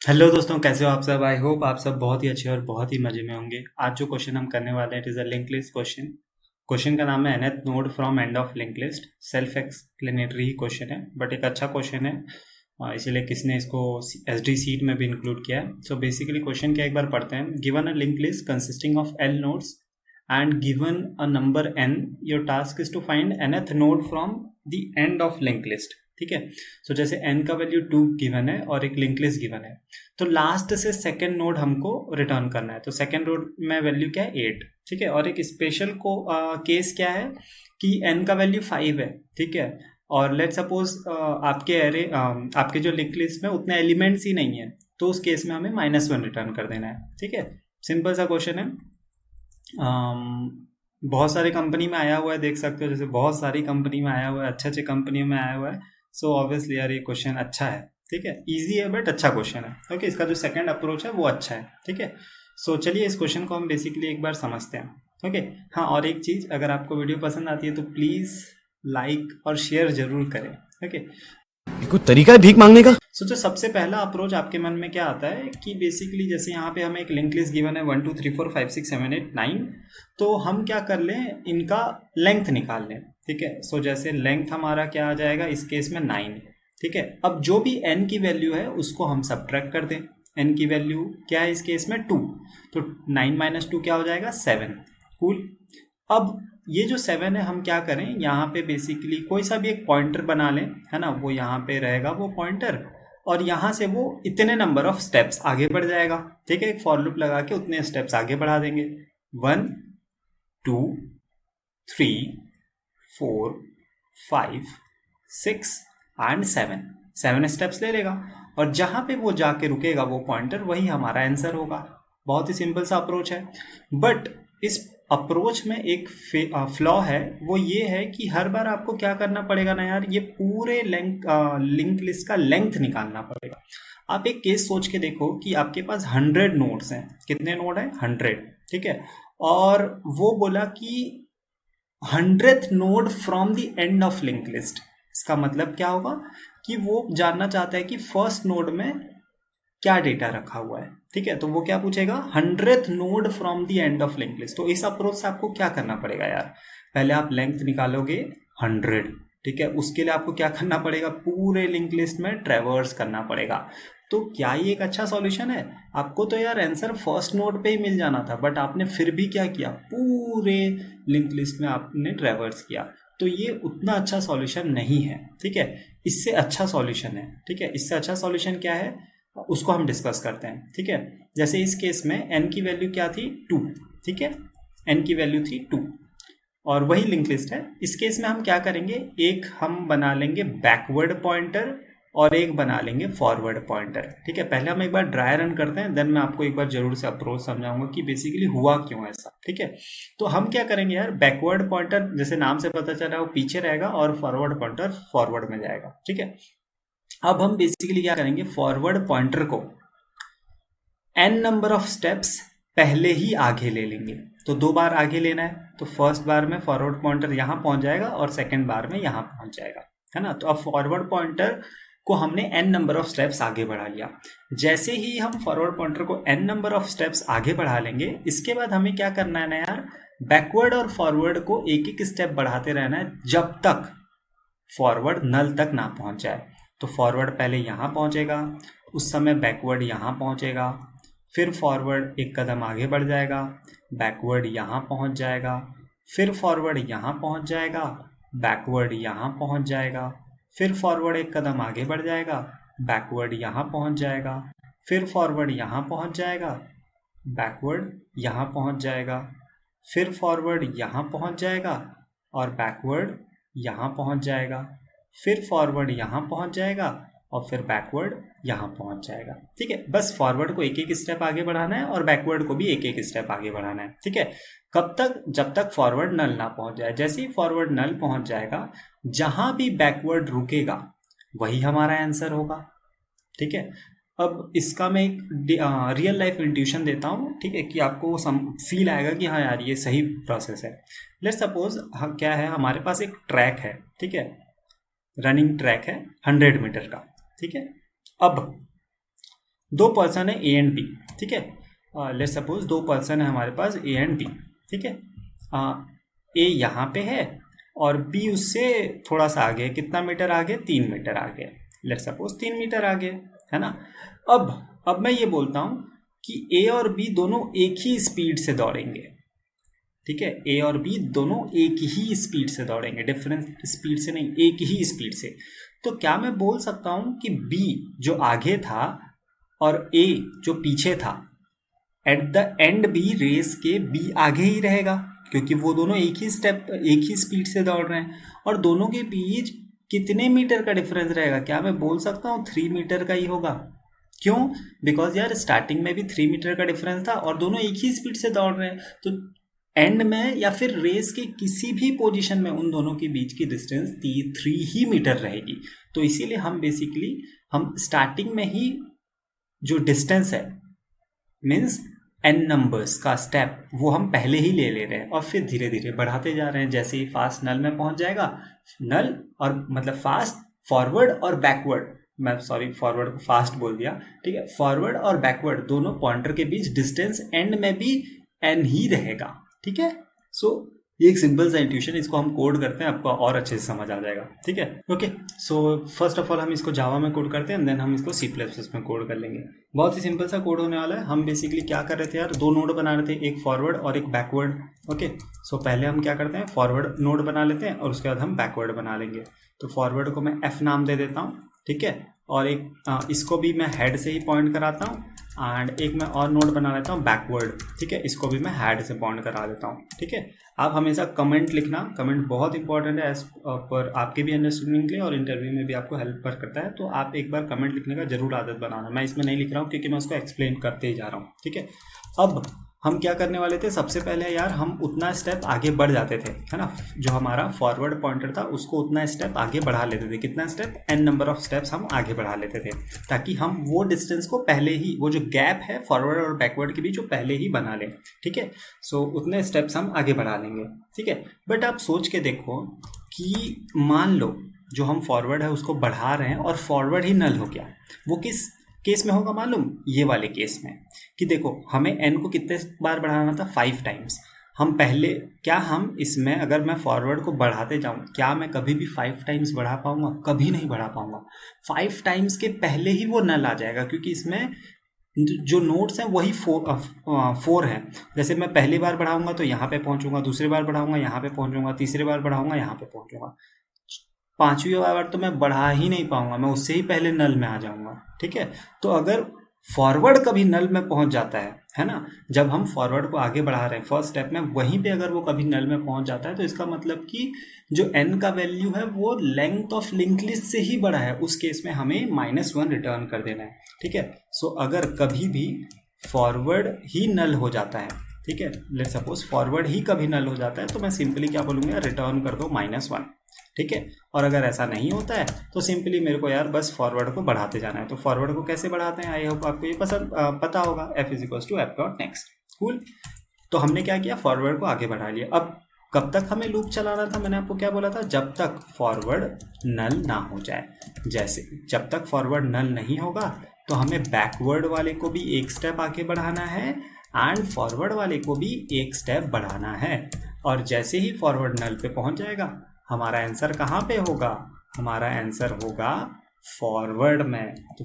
Hello दोस्तों, कैसे हो आप सब। आई होप आप सब बहुत ही अच्छे और बहुत ही मजे में होंगे। आज जो क्वेश्चन हम करने वाले हैं it is a link list question. Question का नाम है nth node from end of link list. Self explanatory he question है बट एक अच्छा क्वेश्चन है। इसीलिए किसने इसको एस डी सीट में भी इंक्लूड किया है। सो बेसिकली क्वेश्चन क्या एक बार पढ़ते हैं। Given a link list consisting of L nodes and given a number n, your task is to find nth node from the end of linked list। ठीक है। सो जैसे n का वैल्यू 2 गिवन है और एक लिंक लिस्ट गिवन है, तो last से सेकेंड नोड हमको रिटर्न करना है। तो सेकेंड नोड में वैल्यू क्या है 8। ठीक है। और एक स्पेशल को केस क्या है कि n का वैल्यू 5 है। ठीक है। और लेट सपोज आपके एरे आपके जो लिंक लिस्ट में उतने एलिमेंट्स ही नहीं है, तो उस केस में हमें -1 रिटर्न कर देना है। ठीक है। सिंपल सा क्वेश्चन है। बहुत सारी कंपनी में आया हुआ है, देख सकते हो, जैसे बहुत सारी कंपनी में आया हुआ है, अच्छे अच्छे कंपनियों में आया हुआ है। सो ऑब्वियसली यार ये क्वेश्चन अच्छा है। ठीक है। इजी है बट अच्छा क्वेश्चन है। ओके। इसका जो सेकंड अप्रोच है वो अच्छा है। ठीक है। सो चलिए इस क्वेश्चन को हम बेसिकली एक बार समझते हैं। ओके। हाँ, और एक चीज़, अगर आपको वीडियो पसंद आती है तो प्लीज़ लाइक और शेयर जरूर करें। ओके। कोई तरीका है भीख मांगने का। सो जो सबसे पहला अप्रोच आपके मन में क्या आता है कि बेसिकली जैसे यहाँ पे हमें एक लिंक लिस्ट गिवन है 1 2 3 4 5 6 7 8 9। तो हम क्या कर लें, इनका लेंथ निकाल लें। ठीक है। सो जैसे लेंथ हमारा क्या आ जाएगा इस केस में 9। ठीक है। अब जो भी n की वैल्यू है उसको हम सब्ट्रैक्ट कर दें। n की वैल्यू क्या है इस केस में 2। तो 9 - 2 क्या हो जाएगा 7। कूल। अब ये जो 7 है हम क्या करें, यहाँ पे बेसिकली कोई सा भी एक पॉइंटर बना लें, है ना। वो यहाँ पे रहेगा वो पॉइंटर, और यहाँ से वो इतने नंबर ऑफ स्टेप्स आगे बढ़ जाएगा। ठीक है। एक फॉर लूप लगा के उतने स्टेप्स आगे बढ़ा देंगे। 1 2 3 4 5 6 एंड 7। 7 स्टेप्स ले लेगा, और जहाँ पे वो जाके रुकेगा वो पॉइंटर, वही हमारा आंसर होगा। बहुत ही सिंपल सा अप्रोच है। बट इस अप्रोच में एक फ्लॉ है। वो ये है कि हर बार आपको क्या करना पड़ेगा ना यार, ये पूरे लिंक लिस्ट का लेंथ निकालना पड़ेगा। आप एक केस सोच के देखो कि आपके पास 100 नोड्स हैं। कितने नोड हैं 100। ठीक है। और वो बोला कि 100th node from the end of link list. इसका मतलब क्या होगा कि वो जानना चाहता है कि फर्स्ट नोड में क्या डेटा रखा हुआ है। ठीक है। तो वो क्या पूछेगा 100th node from the end of link list. तो इस अप्रोच से आपको क्या करना पड़ेगा यार, पहले आप लेंथ निकालोगे 100। ठीक है। उसके लिए आपको क्या करना पड़ेगा, पूरे लिंक लिस्ट में ट्रेवर्स करना पड़ेगा। तो क्या ये एक अच्छा सॉल्यूशन है? आपको तो यार आंसर फर्स्ट नोड पे ही मिल जाना था, बट आपने फिर भी क्या किया, पूरे लिंक लिस्ट में आपने ट्रेवर्स किया। तो ये उतना अच्छा सॉल्यूशन नहीं है। ठीक है। इससे अच्छा सॉल्यूशन है। ठीक है। इससे अच्छा सॉल्यूशन क्या है उसको हम डिस्कस करते हैं। ठीक है। जैसे इस केस में n की वैल्यू क्या थी 2। ठीक है। n की वैल्यू थी 2, और वही लिंक लिस्ट है। इस केस में हम क्या करेंगे, एक हम बना लेंगे बैकवर्ड पॉइंटर और एक बना लेंगे फॉरवर्ड पॉइंटर। ठीक है। पहले हम एक बार ड्राई रन करते हैं, देन मैं आपको एक बार जरूर से अप्रोच समझाऊंगा कि बेसिकली हुआ क्यों ऐसा। ठीक है। तो हम क्या करेंगे यार, बैकवर्ड पॉइंटर जैसे नाम से पता चला वो पीछे रहेगा, और फॉरवर्ड पॉइंटर फॉरवर्ड में जाएगा। ठीक है। अब हम बेसिकली क्या करेंगे, फॉरवर्ड पॉइंटर को n नंबर ऑफ स्टेप्स पहले ही आगे ले लेंगे। तो 2 बार आगे लेना है, तो फर्स्ट बार में फॉरवर्ड पॉइंटर यहाँ पहुंच जाएगा और सेकंड बार में यहाँ पहुंच जाएगा, है ना। तो अब फॉरवर्ड पॉइंटर को हमने n नंबर ऑफ स्टेप्स आगे बढ़ा लिया। जैसे ही हम फॉरवर्ड पॉइंटर को n नंबर ऑफ स्टेप्स आगे बढ़ा लेंगे, इसके बाद हमें क्या करना है ना यार, बैकवर्ड और फॉरवर्ड को एक एक स्टेप बढ़ाते रहना है जब तक फॉरवर्ड नल तक ना पहुंच जाए। तो फॉरवर्ड पहले यहाँ पहुंचेगा, उस समय बैकवर्ड यहाँ पहुंचेगा, फिर फॉरवर्ड एक कदम आगे बढ़ जाएगा, बैकवर्ड यहाँ पहुंच जाएगा, फिर फॉरवर्ड यहाँ पहुंच जाएगा, बैकवर्ड यहाँ पहुंच जाएगा, फिर फॉरवर्ड एक कदम आगे बढ़ जाएगा, बैकवर्ड यहाँ पहुंच जाएगा, फिर फॉरवर्ड यहाँ पहुंच जाएगा, बैकवर्ड यहाँ पहुंच जाएगा, फिर फॉरवर्ड यहाँ पहुंच जाएगा, और बैकवर्ड यहाँ पहुंच जाएगा, फिर फॉरवर्ड यहाँ पहुंच जाएगा, और फिर बैकवर्ड यहाँ पहुंच जाएगा। ठीक है। बस फॉरवर्ड को एक एक स्टेप आगे बढ़ाना है और बैकवर्ड को भी एक एक स्टेप आगे बढ़ाना है। ठीक है। कब तक, जब तक फॉरवर्ड नल ना पहुंच जाए। जैसे ही फॉरवर्ड नल पहुंच जाएगा, जहां भी बैकवर्ड रुकेगा वही हमारा आंसर होगा। ठीक है। अब इसका मैं एक रियल लाइफ इंट्यूशन देता हूँ। ठीक है, कि आपको फील आएगा कि हाँ यार ये सही प्रोसेस है। लेट्स सपोज क्या है, हमारे पास एक ट्रैक है। ठीक है। रनिंग ट्रैक है 100 मीटर का। ठीक है। अब दो पर्सन है ए एंड बी, ठीक है। लेट्स सपोज दो पर्सन है हमारे पास ए एंड बी, ठीक है। ए यहाँ पे है और बी उससे थोड़ा सा आगे, कितना मीटर आगे, 3 मीटर आगे, लेट्स सपोज 3 मीटर आगे, है ना। अब मैं ये बोलता हूँ कि ए और बी दोनों एक ही स्पीड से दौड़ेंगे, ठीक है। ए और बी दोनों एक ही स्पीड से दौड़ेंगे, डिफरेंट स्पीड से नहीं, एक ही स्पीड से। तो क्या मैं बोल सकता हूँ कि बी जो आगे था और ए जो पीछे था, at the end B race के बी आगे ही रहेगा, क्योंकि वो दोनों एक ही स्पीड से दौड़ रहे हैं। और दोनों के बीच कितने मीटर का डिफरेंस रहेगा? क्या मैं बोल सकता हूँ 3 मीटर का ही होगा? क्यों? बिकॉज यार स्टार्टिंग में भी 3 मीटर का डिफरेंस था और दोनों एक ही स्पीड से दौड़ रहे हैं, तो एंड में या फिर रेस के किसी भी पोजीशन में उन दोनों के बीच की डिस्टेंस 3 ही मीटर रहेगी। तो इसीलिए हम स्टार्टिंग में ही जो डिस्टेंस है, मीन्स एन नंबर्स का स्टेप, वो हम पहले ही ले रहे हैं और फिर धीरे धीरे बढ़ाते जा रहे हैं। जैसे ही फास्ट नल में पहुंच जाएगा, नल और मतलब फास्ट फॉरवर्ड और बैकवर्ड, मैं सॉरी फॉरवर्ड को फास्ट बोल दिया, ठीक है। फॉरवर्ड और बैकवर्ड दोनों पॉइंटर के बीच डिस्टेंस एंड में भी एन ही रहेगा, ठीक है। सो ये एक सिंपल सा इंट्यूशन, इसको हम कोड करते हैं, आपको और अच्छे से समझ आ जाएगा, ठीक है। Okay, so first of all हम इसको जावा में कोड करते हैं, देन हम इसको सी प्लस प्लस में कोड कर लेंगे। बहुत ही सिंपल सा कोड होने वाला है। हम बेसिकली क्या कर रहे थे यार, दो नोड बना रहे थे, एक फॉरवर्ड और एक बैकवर्ड। ओके, सो पहले हम क्या करते हैं, फॉरवर्ड नोड बना लेते हैं और उसके बाद हम बैकवर्ड बना लेंगे। तो फॉरवर्ड को मैं एफ नाम दे देता हूँ, ठीक है। और एक इसको भी मैं हेड से ही पॉइंट कराता हूँ, एंड एक मैं और नोड बना लेता हूँ बैकवर्ड, ठीक है। इसको भी मैं हेड से पॉइंट करा देता हूँ, ठीक है। आप हमेशा कमेंट लिखना, कमेंट बहुत इंपॉर्टेंट है एज पर आपके भी अंडरस्टैंडिंग के लिए और इंटरव्यू में भी आपको हेल्प पर करता है। तो आप एक बार कमेंट लिखने का जरूर आदत बनाना। मैं इसमें नहीं लिख रहा हूँ क्योंकि मैं उसको एक्सप्लेन करते ही जा रहा हूँ, ठीक है। अब हम क्या करने वाले थे, सबसे पहले यार हम उतना स्टेप आगे बढ़ जाते थे, है ना। जो हमारा फॉरवर्ड पॉइंटर था उसको उतना स्टेप आगे बढ़ा लेते थे। कितना step? N number of steps हम आगे बढ़ा लेते थे, ताकि हम वो डिस्टेंस को पहले ही, वो जो गैप है फॉरवर्ड और बैकवर्ड के बीच, वो पहले ही बना लें, ठीक है। सो उतने स्टेप्स हम आगे बढ़ा लेंगे, ठीक है। बट आप सोच के देखो कि मान लो जो हम फॉरवर्ड है उसको बढ़ा रहे हैं और फॉरवर्ड ही नल हो गया, वो किस केस में होगा मालूम? ये वाले केस में, कि देखो हमें एन को कितने बार बढ़ाना था, 5 टाइम्स। हम पहले, क्या हम इसमें अगर मैं फॉरवर्ड को बढ़ाते जाऊं, क्या मैं कभी भी 5 टाइम्स बढ़ा पाऊंगा? कभी नहीं बढ़ा पाऊंगा। 5 टाइम्स के पहले ही वो नल आ जाएगा, क्योंकि इसमें जो नोट्स हैं वही 4 हैं। जैसे मैं पहली बार बढ़ाऊंगा तो यहाँ पे पहुंचूंगा, दूसरी बार बढ़ाऊंगा यहाँ पे पहुंचूंगा, तीसरी बार बढ़ाऊंगा यहाँ पे पहुंचूंगा, 5वीं बार तो मैं बढ़ा ही नहीं पाऊंगा, मैं उससे ही पहले नल में आ जाऊंगा, ठीक है। तो अगर फॉरवर्ड कभी नल में पहुंच जाता है ना, जब हम फॉरवर्ड को आगे बढ़ा रहे हैं फर्स्ट स्टेप में, वहीं पे अगर वो कभी नल में पहुंच जाता है, तो इसका मतलब कि जो एन का वैल्यू है वो लेंथ ऑफ लिंक लिस्ट से ही बड़ा है। उस केस में हमें -1 रिटर्न कर देना है, ठीक है। सो अगर कभी भी फॉरवर्ड ही नल हो जाता है, ठीक है, लेट सपोज फॉरवर्ड ही कभी नल हो जाता है, तो मैं सिंपली क्या बोलूँगा, रिटर्न कर दो -1, ठीक है। और अगर ऐसा नहीं होता है तो सिंपली मेरे को यार बस फॉरवर्ड को बढ़ाते जाना है। तो फॉरवर्ड को कैसे बढ़ाते हैं, आई होप आपको ये पता होगा, f=f.next, कूल। तो हमने क्या किया, फॉरवर्ड को आगे बढ़ा लिया। अब कब तक हमें लूप चलाना था, मैंने आपको क्या बोला था, जब तक फॉरवर्ड नल ना हो जाए। जैसे जब तक फॉरवर्ड नल नहीं होगा तो हमें बैकवर्ड वाले को भी एक स्टेप आगे बढ़ाना है एंड फॉरवर्ड वाले को भी एक स्टेप बढ़ाना है। और जैसे ही फॉरवर्ड नल पे पहुंच जाएगा, हमारा आंसर कहाँ पे होगा, हमारा आंसर होगा फॉरवर्ड में। तो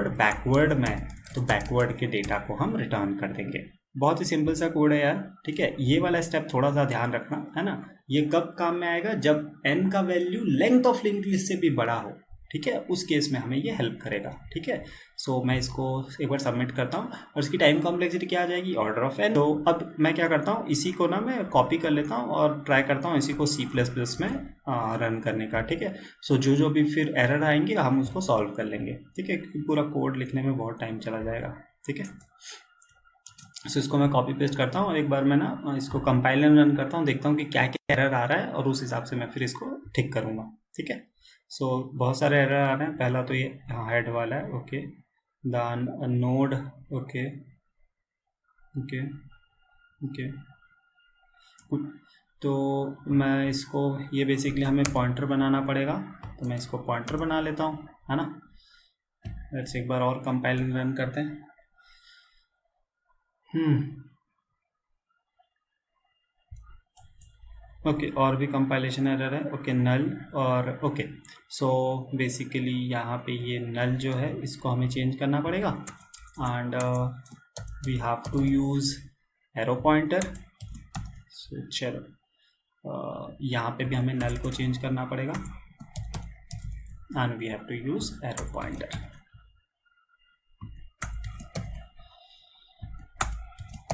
बैकवर्ड में। तो बैकवर्ड के डेटा को हम रिटर्न कर देंगे। बहुत ही सिंपल सा कोड है यार, ठीक है। ये वाला स्टेप थोड़ा सा ध्यान रखना, है ना। ये कब काम में आएगा, जब एन का value length of link list से भी बड़ा हो, ठीक है, उस केस में हमें ये हेल्प करेगा, ठीक है। सो मैं इसको एक बार सबमिट करता हूँ और इसकी टाइम कॉम्प्लेक्सिटी क्या आ जाएगी, ऑर्डर ऑफ एन। तो अब मैं क्या करता हूँ, इसी को ना मैं कॉपी कर लेता हूँ और ट्राई करता हूँ इसी को C++ में रन करने का, ठीक है। सो जो भी फिर एरर आएंगे हम उसको सॉल्व कर लेंगे, ठीक है, क्योंकि पूरा कोड लिखने में बहुत टाइम चला जाएगा, ठीक है। सो इसको मैं कॉपी पेस्ट करता हूँ और एक बार मैं ना इसको कंपाइलर रन करता हूँ, देखता हूँ कि क्या क्या एरर आ रहा है और उस हिसाब से मैं फिर इसको ठीक करूँगा, ठीक है। सो बहुत सारे एरर आ रहे हैं। पहला तो ये हेड वाला है, okay, the node, okay okay okay. तो मैं इसको, ये बेसिकली हमें पॉइंटर बनाना पड़ेगा, तो मैं इसको पॉइंटर बना लेता हूँ, है ना। लेट्स एक बार और कंपाइल रन करते हैं। ओके, और भी कंपाइलेशन एरर है। ओके नल और ओके, सो बेसिकली यहाँ पे ये नल जो है इसको हमें चेंज करना पड़ेगा and we have to use arrow pointer. So चलो यहाँ पे भी हमें नल को चेंज करना पड़ेगा and we have to use arrow pointer.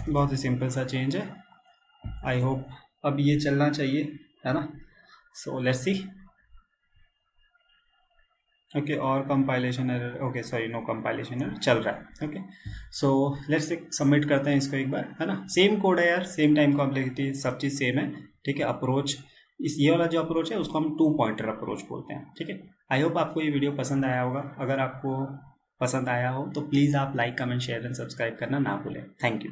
बहुत ही सिंपल सा चेंज है। आई होप अब ये चलना चाहिए, है ना। So let's see. ओके, और compilation error, okay sorry no compilation error चल रहा है। ओके, सो लेट्स सबमिट करते हैं इसको एक बार, है ना। सेम कोड है यार, सेम टाइम कॉम्प्लेक्सिटी, सब चीज़ सेम है। ठीक है, अप्रोच इस ये वाला जो अप्रोच है उसको हम 2 पॉइंटर अप्रोच बोलते हैं। ठीक है, आई होप आपको ये वीडियो पसंद आया होगा। अगर आपको पसंद आया हो तो प्लीज़ आप like comment share and subscribe करना ना भूलें। Thank you.